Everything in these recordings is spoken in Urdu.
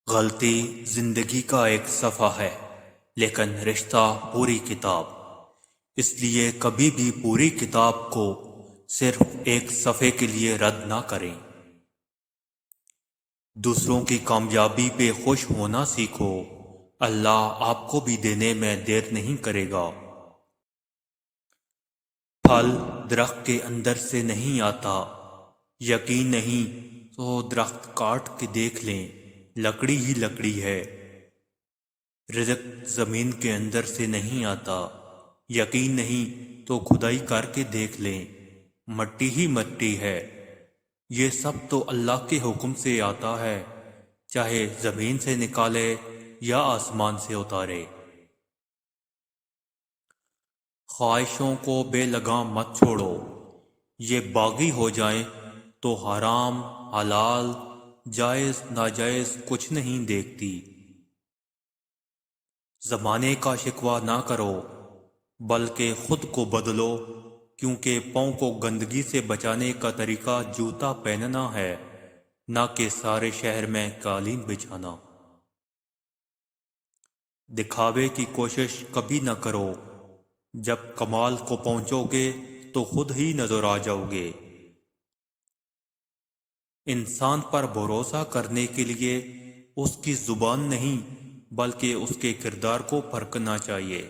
غلطی زندگی کا ایک صفحہ ہے، لیکن رشتہ پوری کتاب۔ اس لیے کبھی بھی پوری کتاب کو صرف ایک صفحے کے لیے رد نہ کریں۔ دوسروں کی کامیابی پہ خوش ہونا سیکھو، اللہ آپ کو بھی دینے میں دیر نہیں کرے گا۔ پھل درخت کے اندر سے نہیں آتا، یقین نہیں تو درخت کاٹ کے دیکھ لیں، لکڑی ہی لکڑی ہے۔ رزق زمین کے اندر سے نہیں آتا، یقین نہیں تو کھدائی کر کے دیکھ لیں، مٹی ہی مٹی ہے۔ یہ سب تو اللہ کے حکم سے آتا ہے، چاہے زمین سے نکالے یا آسمان سے اتارے۔ خواہشوں کو بے لگام مت چھوڑو، یہ باغی ہو جائیں تو حرام حلال جائز ناجائز کچھ نہیں دیکھتی۔ زمانے کا شکوہ نہ کرو، بلکہ خود کو بدلو، کیونکہ پاؤں کو گندگی سے بچانے کا طریقہ جوتا پہننا ہے، نہ کہ سارے شہر میں قالین بچھانا۔ دکھاوے کی کوشش کبھی نہ کرو، جب کمال کو پہنچو گے تو خود ہی نظر آ جاؤ گے۔ انسان پر بھروسہ کرنے کے لیے اس کی زبان نہیں بلکہ اس کے کردار کو پرکھنا چاہیے۔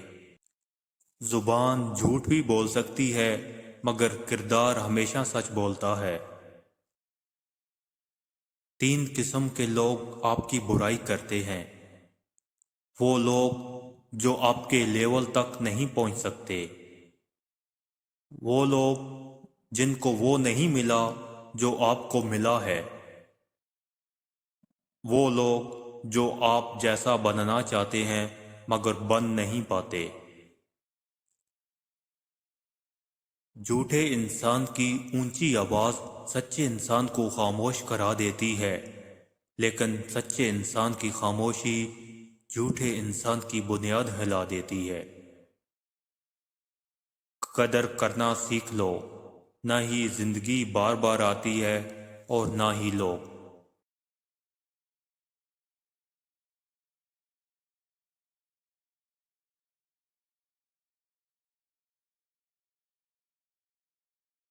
زبان جھوٹ بھی بول سکتی ہے، مگر کردار ہمیشہ سچ بولتا ہے۔ 3 قسم کے لوگ آپ کی برائی کرتے ہیں۔ وہ لوگ جو آپ کے لیول تک نہیں پہنچ سکتے، وہ لوگ جن کو وہ نہیں ملا جو آپ کو ملا ہے، وہ لوگ جو آپ جیسا بننا چاہتے ہیں مگر بن نہیں پاتے۔ جھوٹے انسان کی اونچی آواز سچے انسان کو خاموش کرا دیتی ہے، لیکن سچے انسان کی خاموشی جھوٹے انسان کی بنیاد ہلا دیتی ہے۔ قدر کرنا سیکھ لو، نہ ہی زندگی بار بار آتی ہے اور نہ ہی لوگ۔